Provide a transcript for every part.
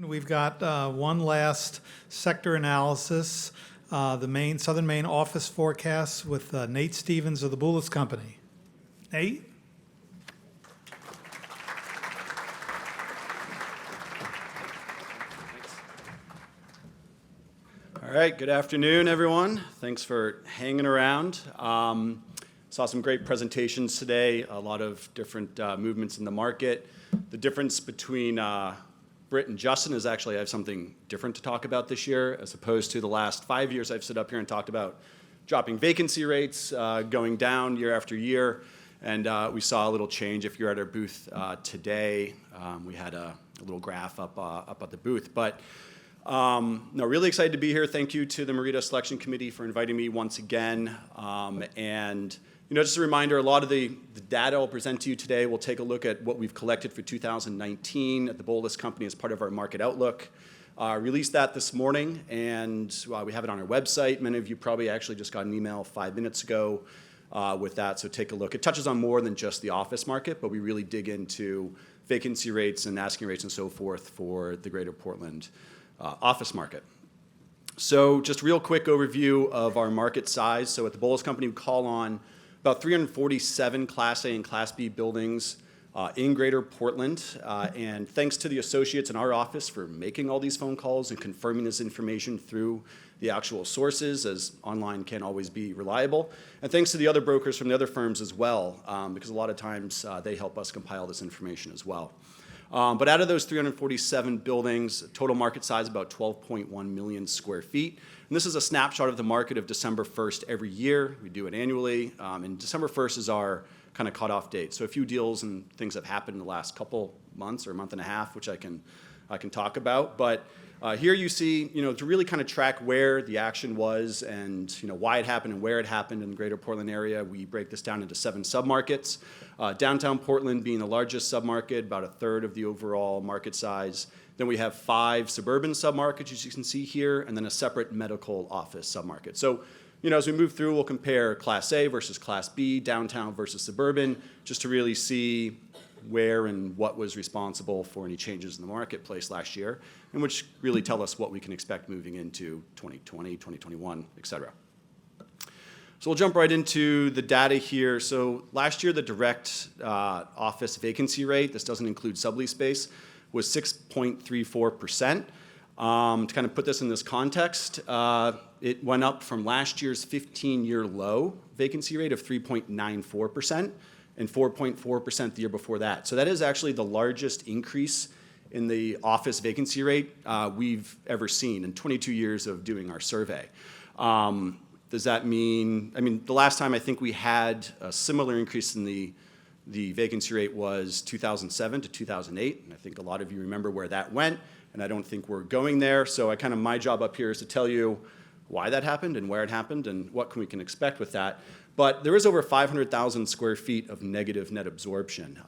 We've got one last sector analysis, the Southern Maine office forecasts with Nate Stevens of the Boulos Company. Nate? All right, good afternoon, everyone. Thanks for hanging around. Saw some great presentations today, a lot of different movements in the market. The difference between Britt and Justin is actually I have something different to talk about this year as opposed to the last 5 years I've stood up here and talked about dropping vacancy rates, going down year after year. And we saw a little change. If you're at our booth today, we had a little graph up at the booth. But no, really excited to be here. Thank you to the MEREDA Selection Committee for inviting me once again. And just a reminder, a lot of the data I'll present to you today, we'll take a look at what we've collected for 2019 at the Boulos Company as part of our market outlook. Released that this morning, and we have it on our website. Many of you probably actually just got an email 5 minutes ago with that, so take a look. It touches on more than just the office market, but we really dig into vacancy rates and asking rates and so forth for the greater Portland office market. So just a real quick overview of our market size. So at the Boulos Company, we call on about 347 Class A and Class B buildings in Greater Portland. And thanks to the associates in our office for making all these phone calls and confirming this information through the actual sources, as online can't always be reliable. And thanks to the other brokers from the other firms as well, because a lot of times they help us compile this information as well. But out of those 347 buildings, total market size about 12.1 million square feet. And this is a snapshot of the market of December 1st every year. We do it annually. And December 1st is our kind of cutoff date. So a few deals and things have happened in the last couple months or a month and a half, which I can talk about. But here you see, to really kind of track where the action was and why it happened and where it happened in the greater Portland area, we break this down into 7 submarkets. Downtown Portland being the largest submarket, about a third of the overall market size. Then we have 5 suburban submarkets, as you can see here, and then a separate medical office submarket. So, as we move through, we'll compare Class A versus Class B, downtown versus suburban, just to really see where and what was responsible for any changes in the marketplace last year, and which really tell us what we can expect moving into 2020, 2021, et cetera. So we'll jump right into the data here. So last year, the direct office vacancy rate, this doesn't include sublease space, was 6.34%. To kind of put this in this context, it went up from last year's 15-year low vacancy rate of 3.94% and 4.4% the year before that. So that is actually the largest increase in the office vacancy rate we've ever seen in 22 years of doing our survey. Does that mean, the last time I think we had a similar increase in the vacancy rate was 2007 to 2008, and I think a lot of you remember where that went, and I don't think we're going there. So my job up here is to tell you why that happened and where it happened and what we can expect with that. But there is over 500,000 square feet of negative net absorption.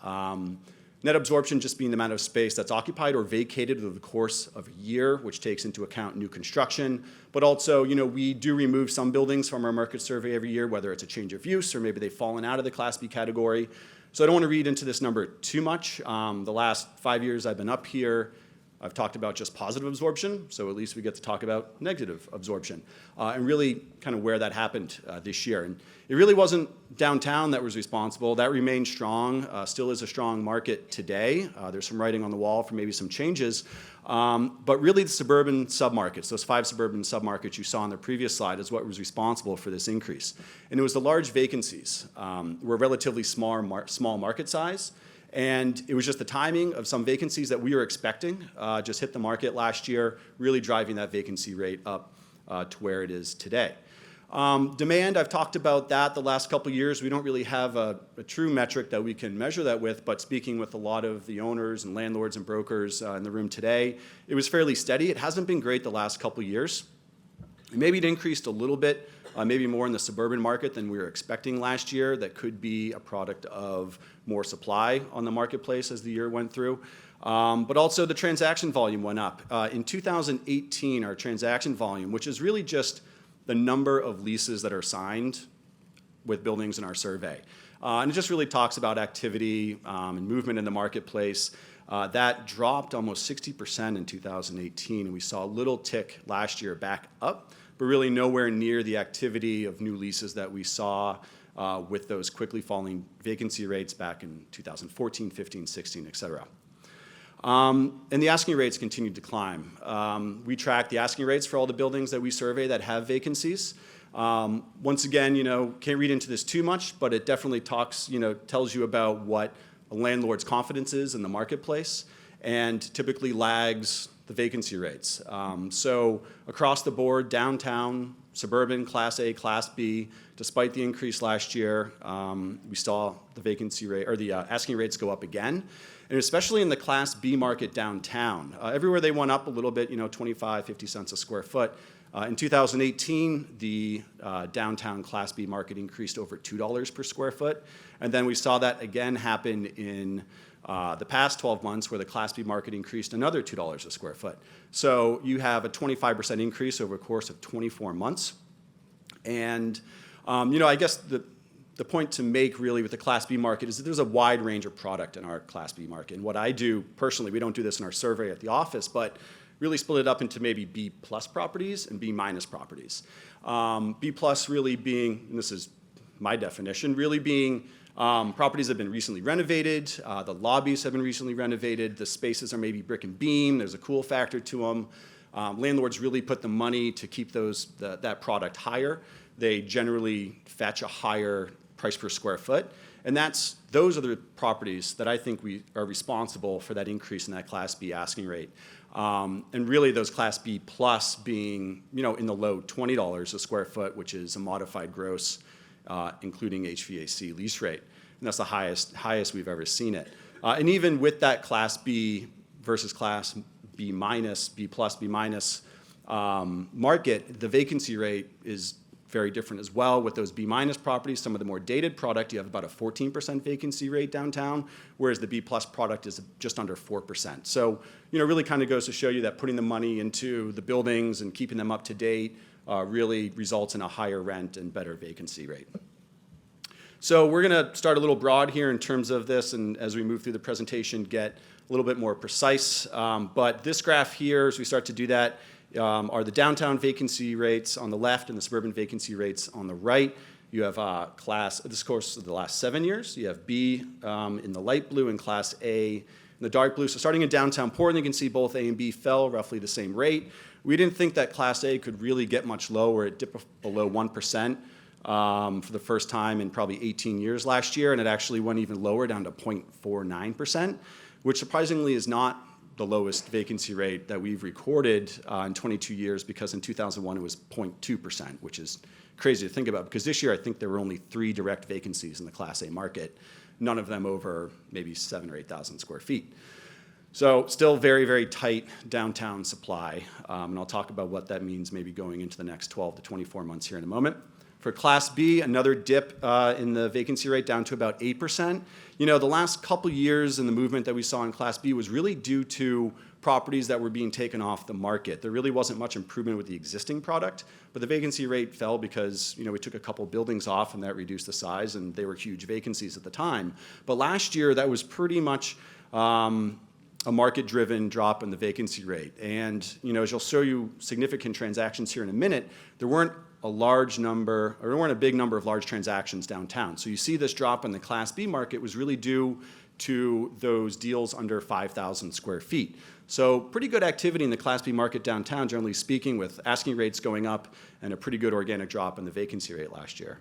Net absorption just being the amount of space that's occupied or vacated over the course of a year, which takes into account new construction. But also, we do remove some buildings from our market survey every year, whether it's a change of use or maybe they've fallen out of the Class B category. So I don't want to read into this number too much. The last 5 years I've been up here, I've talked about just positive absorption, so at least we get to talk about negative absorption, and really kind of where that happened this year. And it really wasn't downtown that was responsible. That remained strong, still is a strong market today. There's some writing on the wall for maybe some changes, but really the suburban submarkets, those 5 suburban submarkets you saw on the previous slide is what was responsible for this increase. And it was the large vacancies, were relatively small market size. And it was just the timing of some vacancies that we were expecting just hit the market last year, really driving that vacancy rate up to where it is today. Demand, I've talked about that the last couple of years. We don't really have a true metric that we can measure that with, but speaking with a lot of the owners and landlords and brokers in the room today, it was fairly steady. It hasn't been great the last couple of years. Maybe it increased a little bit, maybe more in the suburban market than we were expecting last year. That could be a product of more supply on the marketplace as the year went through. But also the transaction volume went up. In 2018, our transaction volume, which is really just the number of leases that are signed with buildings in our survey. And it just really talks about activity and movement in the marketplace. That dropped almost 60% in 2018, and we saw a little tick last year back up, but really nowhere near the activity of new leases that we saw with those quickly falling vacancy rates back in 2014, 15, 16, et cetera. And the asking rates continued to climb. We track the asking rates for all the buildings that we survey that have vacancies. Once again, can't read into this too much, but it definitely tells you about what a landlord's confidence is in the marketplace, and typically lags the vacancy rates. So across the board, downtown, suburban, Class A, Class B, despite the increase last year, we saw the vacancy rate or the asking rates go up again. And especially in the Class B market downtown. Everywhere they went up a little bit, 25, 50 cents a square foot. In 2018, the downtown Class B market increased over $2 per square foot. And then we saw that again happen in the past 12 months, where the Class B market increased another $2 a square foot. So you have a 25% increase over a course of 24 months. And I guess the point to make really with the Class B market is that there's a wide range of product in our Class B market. And what I do personally, we don't do this in our survey at the office, but really split it up into maybe B plus properties and B minus properties. B plus really being, and this is my definition, really being properties that have been recently renovated, the lobbies have been recently renovated, the spaces are maybe brick and beam, there's a cool factor to them. Landlords really put the money to keep that product higher. They generally fetch a higher price per square foot. And those are the properties that I think we are responsible for that increase in that Class B asking rate. And really those Class B plus being, in the low $20 a square foot, which is a modified gross, including HVAC lease rate. And that's the highest we've ever seen it. And even with that Class B versus Class B minus, B plus, B minus market, the vacancy rate is very different as well with those B minus properties. Some of the more dated product, you have about a 14% vacancy rate downtown, whereas the B plus product is just under 4%. So, really kind of goes to show you that putting the money into the buildings and keeping them up to date really results in a higher rent and better vacancy rate. So we're going to start a little broad here in terms of this, and as we move through the presentation, get a little bit more precise. But this graph here, as we start to do that, are the downtown vacancy rates on the left and the suburban vacancy rates on the right. You have this course of the last 7 years. You have B in the light blue and Class A in the dark blue. So starting in downtown Portland, you can see both A and B fell roughly the same rate. We didn't think that Class A could really get much lower. It dipped below 1% for the first time in probably 18 years last year, and it actually went even lower down to 0.49%, which surprisingly is not the lowest vacancy rate that we've recorded in 22 years, because in 2001 it was 0.2%, which is crazy to think about, because this year I think there were only 3 direct vacancies in the Class A market, none of them over maybe 7,000 or 8,000 square feet. So still very, very tight downtown supply, and I'll talk about what that means maybe going into the next 12 to 24 months here in a moment. For Class B, another dip in the vacancy rate down to about 8%. The last couple years in the movement that we saw in Class B was really due to properties that were being taken off the market. There really wasn't much improvement with the existing product, but the vacancy rate fell because we took a couple buildings off and that reduced the size, and they were huge vacancies at the time. But last year, that was pretty much a market-driven drop in the vacancy rate. And as you'll show you significant transactions here in a minute, there weren't a big number of large transactions downtown. So you see this drop in the Class B market was really due to those deals under 5,000 square feet. So pretty good activity in the Class B market downtown, generally speaking, with asking rates going up and a pretty good organic drop in the vacancy rate last year.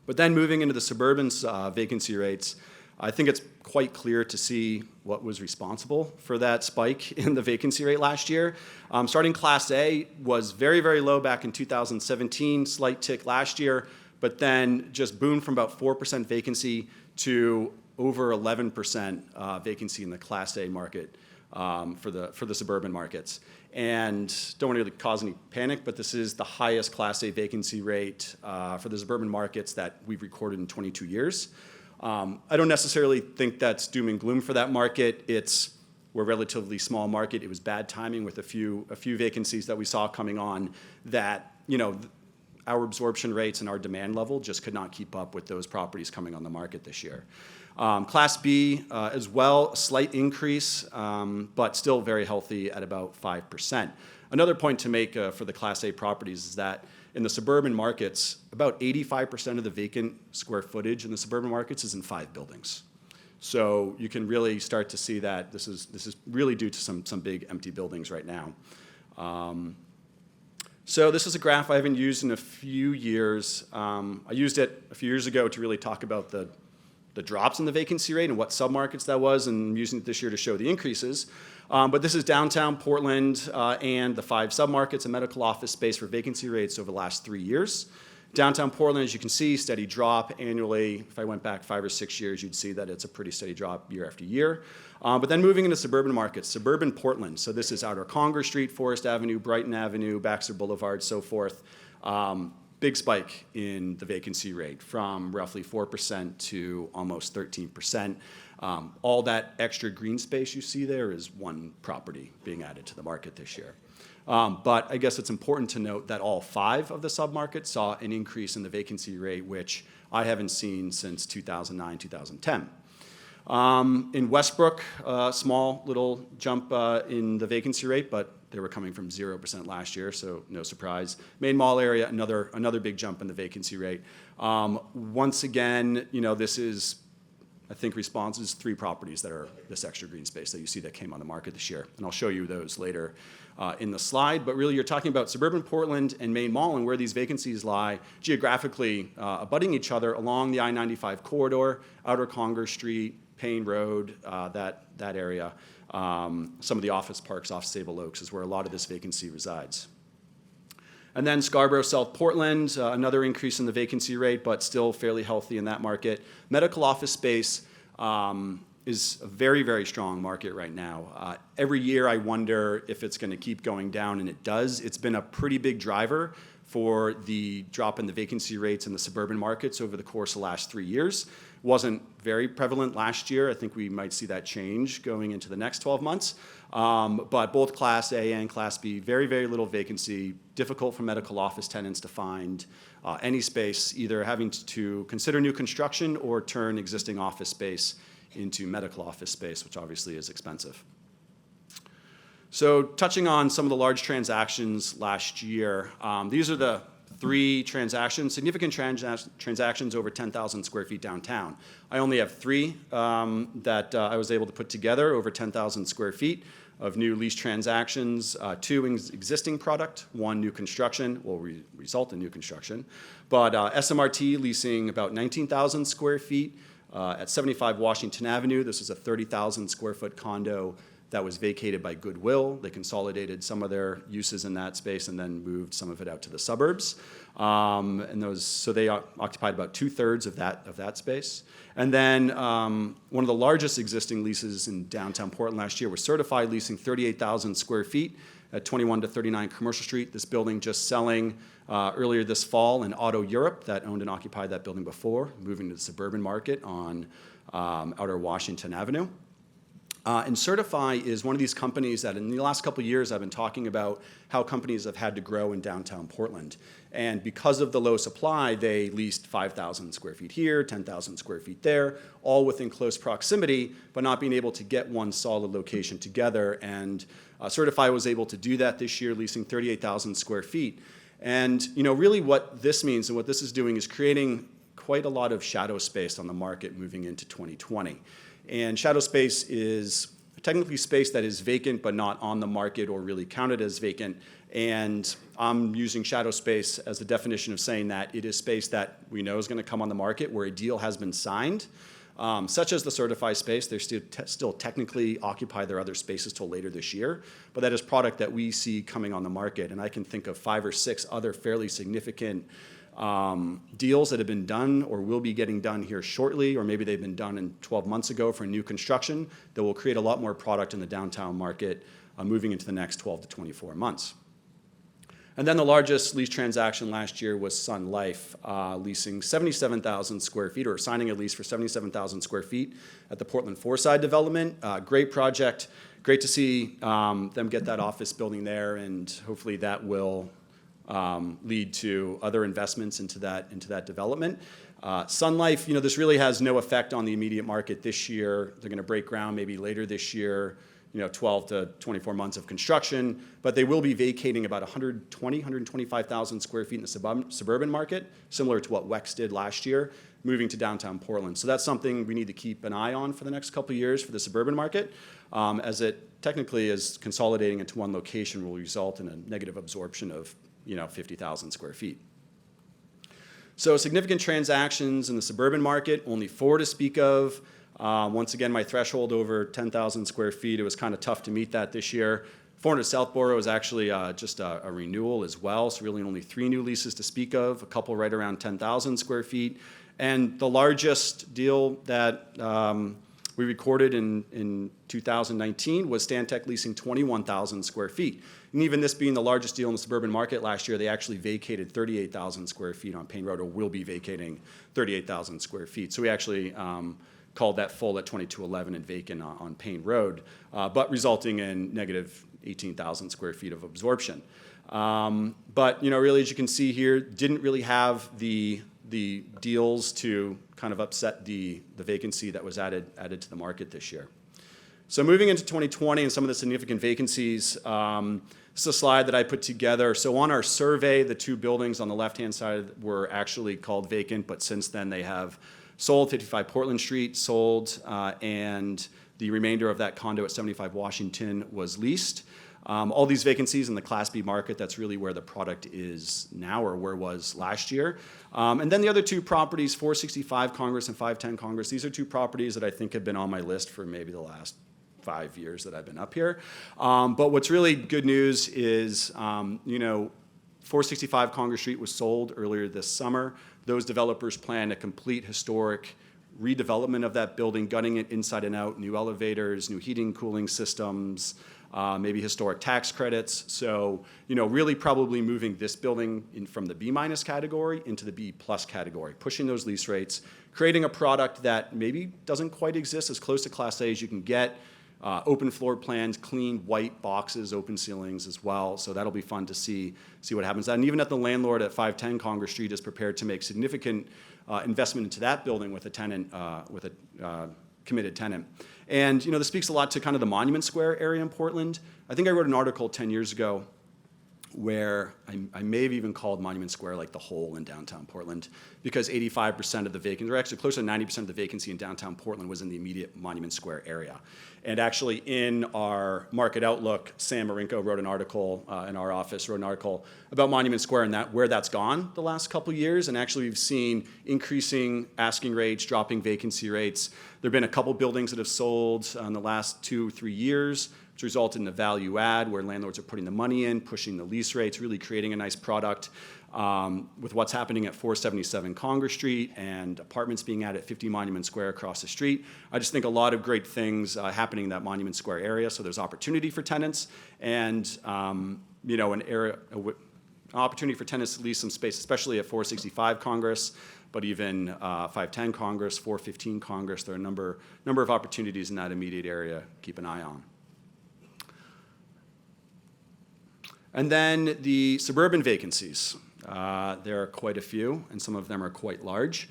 But then moving into the suburban vacancy rates, I think it's quite clear to see what was responsible for that spike in the vacancy rate last year. Starting Class A was very, very low back in 2017, slight tick last year, but then just boomed from about 4% vacancy to over 11% vacancy in the Class A market for the suburban markets. And don't want to really cause any panic, but this is the highest Class A vacancy rate for the suburban markets that we've recorded in 22 years. I don't necessarily think that's doom and gloom for that market. We're a relatively small market. It was bad timing with a few vacancies that we saw coming on that, our absorption rates and our demand level just could not keep up with those properties coming on the market this year. Class B as well, a slight increase, but still very healthy at about 5%. Another point to make for the Class A properties is that in the suburban markets, about 85% of the vacant square footage in the suburban markets is in 5 buildings. So you can really start to see that this is really due to some big empty buildings right now. So this is a graph I haven't used in a few years. I used it a few years ago to really talk about the drops in the vacancy rate and what submarkets that was, and I'm using it this year to show the increases. But this is downtown Portland and the 5 submarkets and medical office space for vacancy rates over the last 3 years. Downtown Portland, as you can see, steady drop annually. If I went back 5 or 6 years, you'd see that it's a pretty steady drop year after year. But then moving into suburban markets, suburban Portland. So this is Outer Congress Street, Forest Avenue, Brighton Avenue, Baxter Boulevard, so forth. Big spike in the vacancy rate from roughly 4% to almost 13%. All that extra green space you see there is one property being added to the market this year. But I guess it's important to note that all 5 of the submarkets saw an increase in the vacancy rate, which I haven't seen since 2009, 2010. In Westbrook, a small little jump in the vacancy rate, but they were coming from 0% last year, so no surprise. Maine Mall area, another big jump in the vacancy rate. Once again, this is, I think, responses 3 properties that are this extra green space that you see that came on the market this year, and I'll show you those later in the slide. But really, you're talking about suburban Portland and Maine Mall and where these vacancies lie geographically abutting each other along the I-95 corridor, Outer Congress Street, Payne Road, that area. Some of the office parks off Sable Oaks is where a lot of this vacancy resides. And then Scarborough, South Portland, another increase in the vacancy rate, but still fairly healthy in that market. Medical office space is a very, very strong market right now. Every year I wonder if it's going to keep going down, and it does. It's been a pretty big driver for the drop in the vacancy rates in the suburban markets over the course of the last 3 years. Wasn't very prevalent last year. I think we might see that change going into the next 12 months. But both Class A and Class B, very, very little vacancy, difficult for medical office tenants to find any space, either having to consider new construction or turn existing office space into medical office space, which obviously is expensive. So touching on some of the large transactions last year, these are the 3 transactions, significant transactions over 10,000 square feet downtown. I only have 3 that I was able to put together over 10,000 square feet of new lease transactions, 2 existing product, 1 new construction, will result in new construction. But SMRT leasing about 19,000 square feet at 75 Washington Avenue. This is a 30,000 square foot condo that was vacated by Goodwill. They consolidated some of their uses in that space and then moved some of it out to the suburbs. So they occupied about 2/3 of that space. And then one of the largest existing leases in downtown Portland last year was Certified leasing 38,000 square feet at 21 to 39 Commercial Street. This building just selling earlier this fall in Auto Europe that owned and occupied that building before, moving to the suburban market on Outer Washington Avenue. And Certify is one of these companies that in the last couple of years I've been talking about how companies have had to grow in downtown Portland. And because of the low supply, they leased 5,000 square feet here, 10,000 square feet there, all within close proximity, but not being able to get one solid location together. And Certify was able to do that this year, leasing 38,000 square feet. And really what this means and what this is doing is creating quite a lot of shadow space on the market moving into 2020. And shadow space is technically space that is vacant but not on the market or really counted as vacant. And I'm using shadow space as a definition of saying that it is space that we know is going to come on the market where a deal has been signed, such as the Certify space. They still technically occupy their other spaces till later this year, but that is product that we see coming on the market. And I can think of 5 or 6 other fairly significant deals that have been done or will be getting done here shortly, or maybe they've been done in 12 months ago for new construction that will create a lot more product in the downtown market moving into the next 12 to 24 months. And then the largest lease transaction last year was Sun Life, leasing 77,000 square feet, or signing a lease for 77,000 square feet at the Portland Foreside development. Great project. Great to see them get that office building there, and hopefully that will lead to other investments into that development. Sun Life, this really has no effect on the immediate market this year. They're going to break ground maybe later this year, 12 to 24 months of construction, but they will be vacating about 125,000 square feet in the suburban market, similar to what WEX did last year, moving to downtown Portland. So that's something we need to keep an eye on for the next couple of years for the suburban market, as it technically is consolidating into one location will result in a negative absorption of 50,000 square feet. So significant transactions in the suburban market, only 4 to speak of. Once again, my threshold over 10,000 square feet, it was kind of tough to meet that this year. 400 Southborough is actually just a renewal as well, so really only 3 new leases to speak of, a couple right around 10,000 square feet. And the largest deal that we recorded in 2019 was Stantec leasing 21,000 square feet. And even this being the largest deal in the suburban market last year, they actually vacated 38,000 square feet on Payne Road, or will be vacating 38,000 square feet. So we actually called that full at 2211 and vacant on Payne Road, but resulting in negative 18,000 square feet of absorption. But really, as you can see here, didn't really have the deals to kind of upset the vacancy that was added to the market this year. So moving into 2020 and some of the significant vacancies, this is a slide that I put together. So on our survey, the 2 buildings on the left-hand side were actually called vacant, but since then they have sold. 55 Portland Street sold, and the remainder of that condo at 75 Washington was leased. All these vacancies in the Class B market, that's really where the product is now, or where it was last year. And then the other 2 properties, 465 Congress and 510 Congress, these are 2 properties that I think have been on my list for maybe the last 5 years that I've been up here. But what's really good news is, 465 Congress Street was sold earlier this summer. Those developers plan a complete historic redevelopment of that building, gutting it inside and out, new elevators, new heating, cooling systems, maybe historic tax credits. So, really probably moving this building from the B- category into the B+ category, pushing those lease rates, creating a product that maybe doesn't quite exist, as close to Class A as you can get. Open floor plans, clean white boxes, open ceilings as well. So that'll be fun to see what happens. And even at the landlord at 510 Congress Street is prepared to make significant investment into that building with a tenant, with a committed tenant. And this speaks a lot to kind of the Monument Square area in Portland. I think I wrote an article 10 years ago where I may have even called Monument Square like the hole in downtown Portland, because 85% of the vacancy, or actually closer to 90% of the vacancy in downtown Portland was in the immediate Monument Square area. And actually in our market outlook, Sam Marinko wrote an article, in our office, wrote an article about Monument Square and where that's gone the last couple of years. And actually we've seen increasing asking rates, dropping vacancy rates. There have been a couple buildings that have sold in the last 2-3 years, which resulted in a value add where landlords are putting the money in, pushing the lease rates, really creating a nice product. With what's happening at 477 Congress Street and apartments being added at 50 Monument Square across the street. I just think a lot of great things happening in that Monument Square area. So there's opportunity for tenants and, an opportunity for tenants to lease some space, especially at 465 Congress, but even 510 Congress, 415 Congress. There are a number of opportunities in that immediate area. Keep an eye on. And then the suburban vacancies. There are quite a few, and some of them are quite large.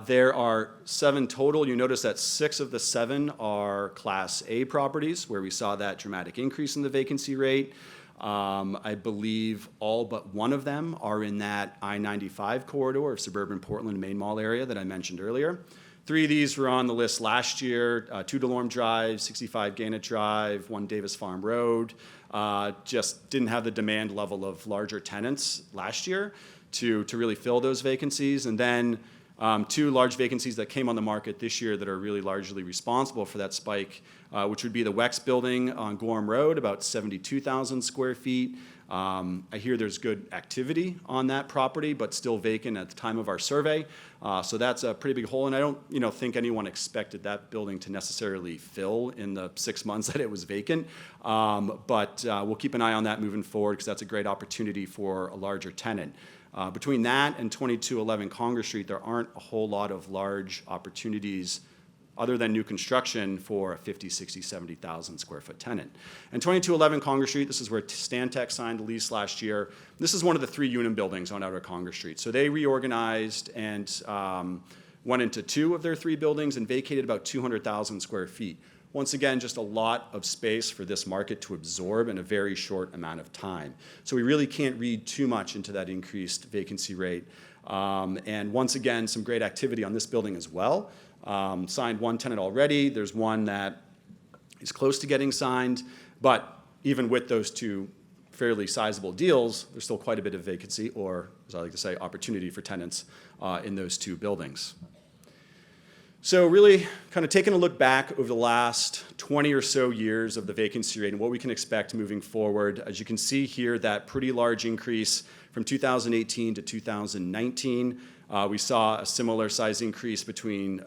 There are 7 total. You notice that 6 of the 7 are Class A properties, where we saw that dramatic increase in the vacancy rate. I believe all but 1 of them are in that I-95 corridor of suburban Portland, Maine Mall area that I mentioned earlier. 3 of these were on the list last year, 2 DeLorme Drive, 65 Gannett Drive, 1 Davis Farm Road. Just didn't have the demand level of larger tenants last year to really fill those vacancies. And then 2 large vacancies that came on the market this year that are really largely responsible for that spike, which would be the WEX building on Gorham Road, about 72,000 square feet. I hear there's good activity on that property, but still vacant at the time of our survey. So that's a pretty big hole, and I don't think anyone expected that building to necessarily fill in the 6 months that it was vacant. But we'll keep an eye on that moving forward, because that's a great opportunity for a larger tenant. Between that and 2211 Congress Street, there aren't a whole lot of large opportunities other than new construction for a 50, 60, 70,000 square foot tenant. And 2211 Congress Street, this is where Stantec signed the lease last year. This is one of the 3 Unum buildings on Outer Congress Street. So they reorganized and went into 2 of their 3 buildings and vacated about 200,000 square feet. Once again, just a lot of space for this market to absorb in a very short amount of time. So we really can't read too much into that increased vacancy rate. And once again, some great activity on this building as well. Signed 1 tenant already. There's one that is close to getting signed. But even with those 2 fairly sizable deals, there's still quite a bit of vacancy, or as I like to say, opportunity for tenants in those 2 buildings. So really kind of taking a look back over the last 20 or so years of the vacancy rate and what we can expect moving forward. As you can see here, that pretty large increase from 2018 to 2019. We saw a similar size increase between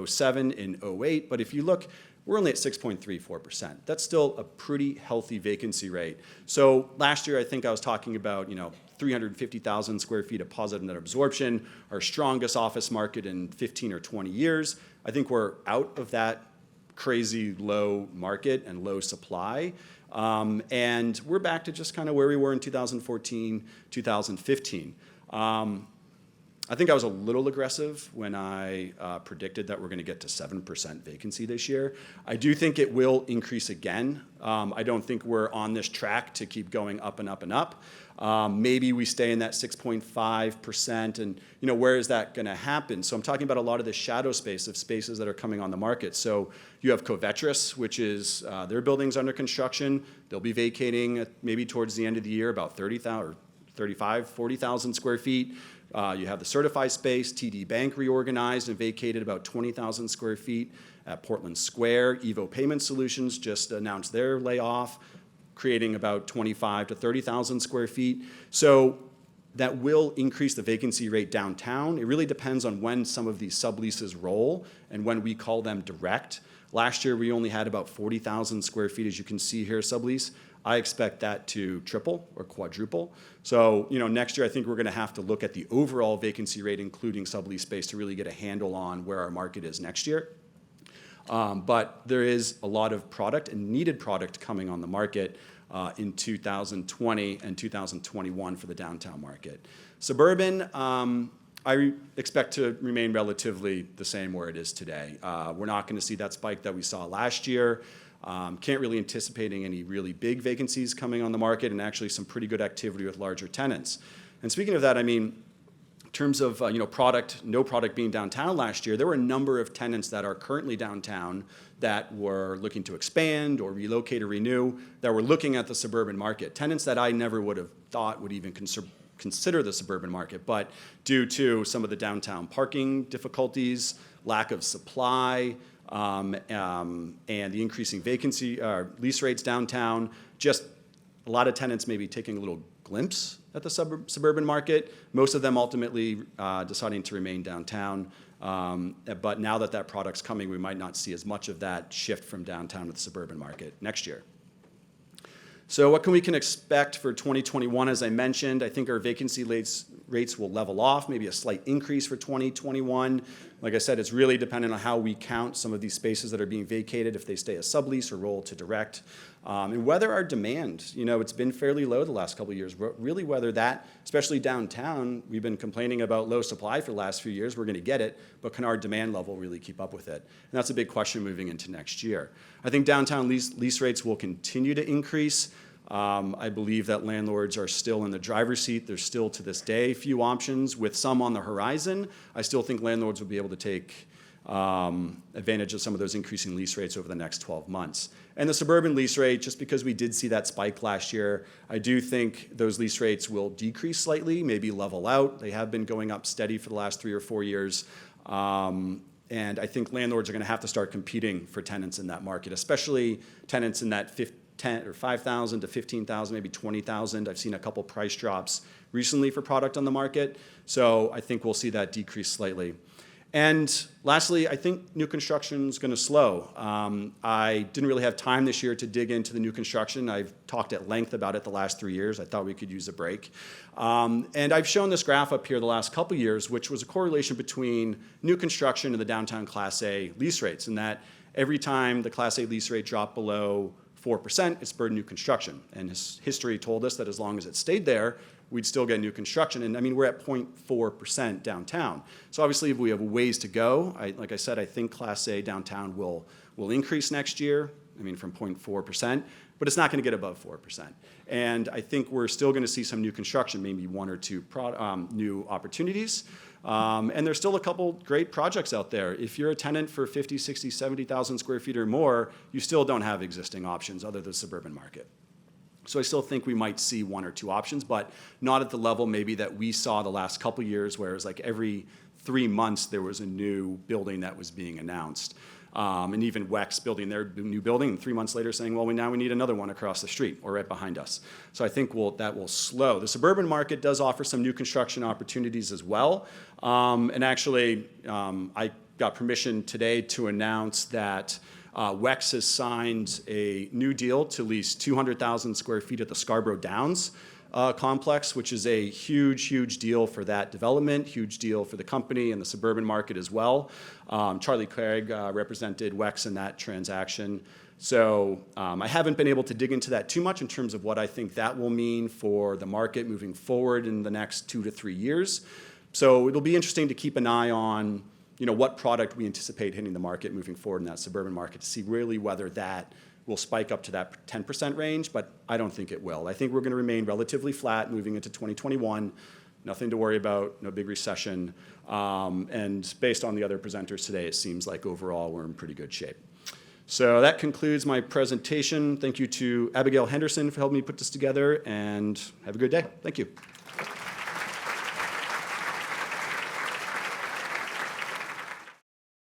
07 and 08, but if you look, we're only at 6.34%. That's still a pretty healthy vacancy rate. So last year, I think I was talking about, 350,000 square feet of positive net absorption, our strongest office market in 15 or 20 years. I think we're out of that crazy low market and low supply. And we're back to just kind of where we were in 2014, 2015. I think I was a little aggressive when I predicted that we're going to get to 7% vacancy this year. I do think it will increase again. I don't think we're on this track to keep going up and up and up. Maybe we stay in that 6.5%, and where is that going to happen? So I'm talking about a lot of the shadow space of spaces that are coming on the market. So you have Covetrus, which is their buildings under construction. They'll be vacating maybe towards the end of the year about 30,000 or 35, 40,000 square feet. You have the Certify space. TD Bank reorganized and vacated about 20,000 square feet at Portland Square. Evo Payment Solutions just announced their layoff, creating about 25 to 30,000 square feet. So that will increase the vacancy rate downtown. It really depends on when some of these subleases roll and when we call them direct. Last year, we only had about 40,000 square feet, as you can see here, sublease. I expect that to triple or quadruple. So, next year I think we're going to have to look at the overall vacancy rate, including sublease space, to really get a handle on where our market is next year. But there is a lot of product and needed product coming on the market in 2020 and 2021 for the downtown market. Suburban, I expect to remain relatively the same where it is today. We're not going to see that spike that we saw last year. Can't really anticipating any really big vacancies coming on the market, and actually some pretty good activity with larger tenants. And speaking of that, in terms of product, no product being downtown last year, there were a number of tenants that are currently downtown that were looking to expand or relocate or renew, that were looking at the suburban market. Tenants that I never would have thought would even consider the suburban market, but due to some of the downtown parking difficulties, lack of supply, and the increasing vacancy lease rates downtown, just a lot of tenants maybe taking a little glimpse at the suburban market. Most of them ultimately deciding to remain downtown. But now that that product's coming, we might not see as much of that shift from downtown to the suburban market next year. So what can we expect for 2021? As I mentioned, I think our vacancy rates will level off, maybe a slight increase for 2021. Like I said, it's really dependent on how we count some of these spaces that are being vacated, if they stay as sublease or roll to direct. And whether our demand, it's been fairly low the last couple of years, but really whether that, especially downtown, we've been complaining about low supply for the last few years, we're going to get it, but can our demand level really keep up with it? And that's a big question moving into next year. I think downtown lease rates will continue to increase. I believe that landlords are still in the driver's seat. There's still, to this day, few options, with some on the horizon. I still think landlords will be able to take advantage of some of those increasing lease rates over the next 12 months. And the suburban lease rate, just because we did see that spike last year, I do think those lease rates will decrease slightly, maybe level out. They have been going up steady for the last 3 or 4 years. And I think landlords are going to have to start competing for tenants in that market, especially tenants in that 10 or 5,000 to 15,000, maybe 20,000. I've seen a couple price drops recently for product on the market. So I think we'll see that decrease slightly. And lastly, I think new construction is going to slow. I didn't really have time this year to dig into the new construction. I've talked at length about it the last 3 years. I thought we could use a break. And I've shown this graph up here the last couple years, which was a correlation between new construction and the downtown Class A lease rates, and that every time the Class A lease rate dropped below 4%, it spurred new construction. And history told us that as long as it stayed there, we'd still get new construction. And I mean, we're at 0.4% downtown. So obviously, we have a ways to go. Like I said, I think Class A downtown will increase next year, I mean, from 0.4%, but it's not going to get above 4%. And I think we're still going to see some new construction, maybe one or two new opportunities. And there's still a couple great projects out there. If you're a tenant for 50, 60, 70,000 square feet or more, you still don't have existing options other than the suburban market. So I still think we might see one or two options, but not at the level maybe that we saw the last couple years, where it was like every 3 months there was a new building that was being announced. And even WEX building their new building, and 3 months later saying, well, now we need another one across the street or right behind us. So I think that will slow. The suburban market does offer some new construction opportunities as well. And actually, I got permission today to announce that WEX has signed a new deal to lease 200,000 square feet at the Scarborough Downs complex, which is a huge, huge deal for that development, huge deal for the company and the suburban market as well. Charlie Craig represented WEX in that transaction. So I haven't been able to dig into that too much in terms of what I think that will mean for the market moving forward in the next 2 to 3 years. So it'll be interesting to keep an eye on what product we anticipate hitting the market moving forward in that suburban market to see really whether that will spike up to that 10% range, but I don't think it will. I think we're going to remain relatively flat moving into 2021. Nothing to worry about, no big recession. And based on the other presenters today, it seems like overall we're in pretty good shape. So that concludes my presentation. Thank you to Abigail Henderson for helping me put this together, and have a good day. Thank you.